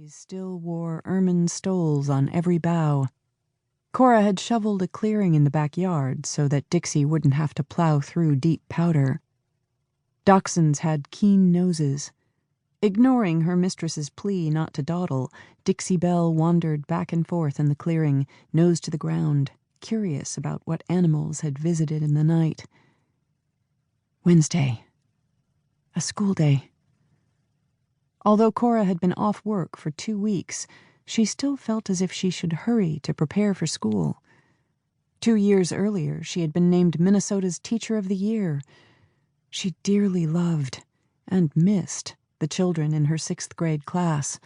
trees still wore ermine stoles on every bough. Cora had shoveled a clearing in the backyard so that Dixie wouldn't have to plow through deep powder. Dachshunds had keen noses. Ignoring her mistress's plea not to dawdle, Dixie Belle wandered back and forth in the clearing, nose to the ground, curious about what animals had visited in the night. Wednesday. A school day. Although Cora had been off work for 2 weeks, she still felt as if she should hurry to prepare for school. 2 years earlier, she had been named Minnesota's Teacher of the Year. She dearly loved and missed the children in her 6th grade class.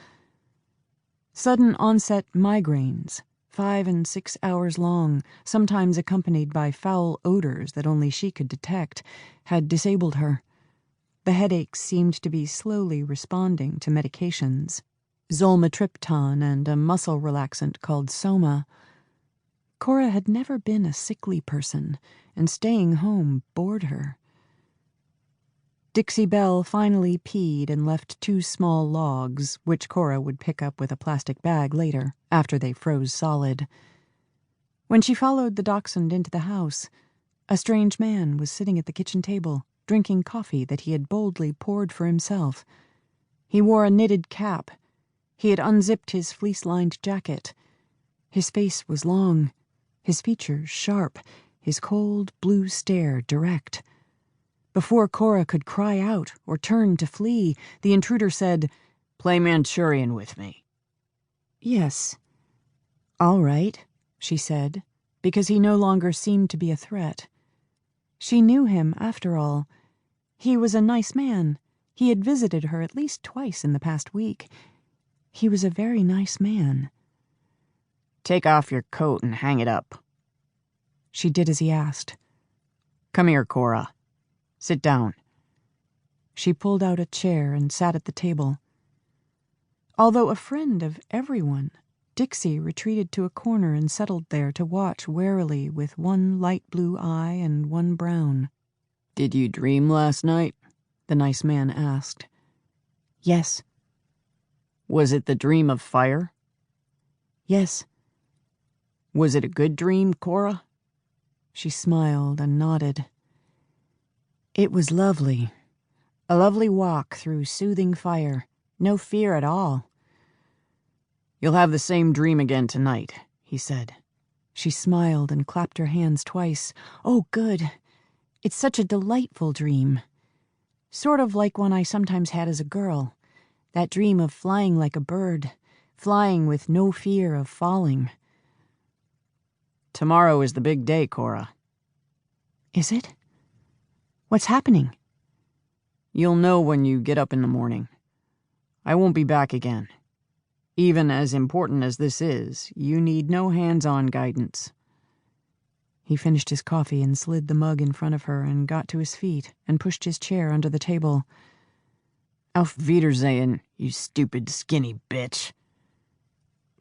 Sudden onset migraines, 5 and 6 hours long, sometimes accompanied by foul odors that only she could detect, had disabled her. The headaches seemed to be slowly responding to medications, zolmitriptan and a muscle relaxant called Soma. Cora had never been a sickly person, and staying home bored her. Dixie Belle finally peed and left 2 small logs, which Cora would pick up with a plastic bag later, after they froze solid. When she followed the dachshund into the house, a strange man was sitting at the kitchen table, drinking coffee that he had boldly poured for himself. He wore a knitted cap. He had unzipped his fleece-lined jacket. His face was long, his features sharp, his cold blue stare direct. Before Cora could cry out or turn to flee, the intruder said, "Play Manchurian with me." "Yes." "All right," she said, because he no longer seemed to be a threat. She knew him, after all. He was a nice man. He had visited her at least twice in the past week. He was a very nice man. "Take off your coat and hang it up." She did as he asked. "Come here, Cora. Sit down." She pulled out a chair and sat at the table. Although a friend of everyone, Dixie retreated to a corner and settled there to watch warily with one light blue eye and one brown. "Did you dream last night?" the nice man asked. "Yes." "Was it the dream of fire?" "Yes." "Was it a good dream, Cora?" She smiled and nodded. "It was lovely. A lovely walk through soothing fire. No fear at all." "You'll have the same dream again tonight," he said. She smiled and clapped her hands twice. "Oh, good. It's such a delightful dream. Sort of like one I sometimes had as a girl. That dream of flying like a bird, flying with no fear of falling." "Tomorrow is the big day, Cora." "Is it? What's happening?" "You'll know when you get up in the morning. I won't be back again. Even as important as this is, you need no hands-on guidance." He finished his coffee and slid the mug in front of her and got to his feet and pushed his chair under the table. "Auf Wiedersehen, you stupid skinny bitch."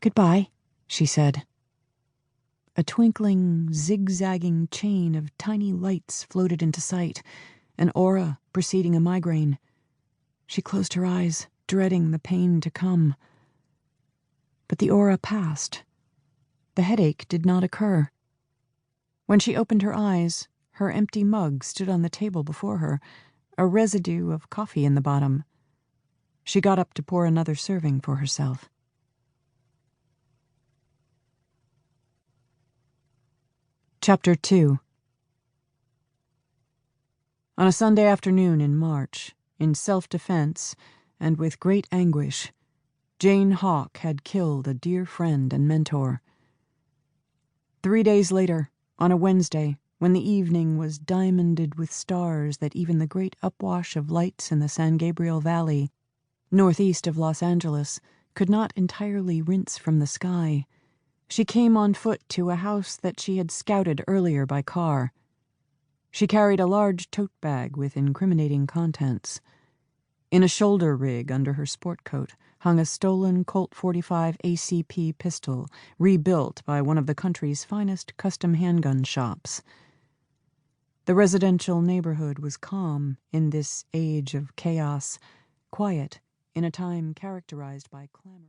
"Goodbye," she said. A twinkling, zigzagging chain of tiny lights floated into sight, an aura preceding a migraine. She closed her eyes, dreading the pain to come. But the aura passed. The headache did not occur. When she opened her eyes, her empty mug stood on the table before her, a residue of coffee in the bottom. She got up to pour another serving for herself. Chapter 2. On a Sunday afternoon in March, in self-defense and with great anguish, Jane Hawk had killed a dear friend and mentor. 3 days later, on a Wednesday, when the evening was diamonded with stars that even the great upwash of lights in the San Gabriel Valley, northeast of Los Angeles, could not entirely rinse from the sky, she came on foot to a house that she had scouted earlier by car. She carried a large tote bag with incriminating contents. In a shoulder rig under her sport coat hung a stolen Colt .45 ACP pistol, rebuilt by one of the country's finest custom handgun shops. The residential neighborhood was calm in this age of chaos, quiet in a time characterized by clamor.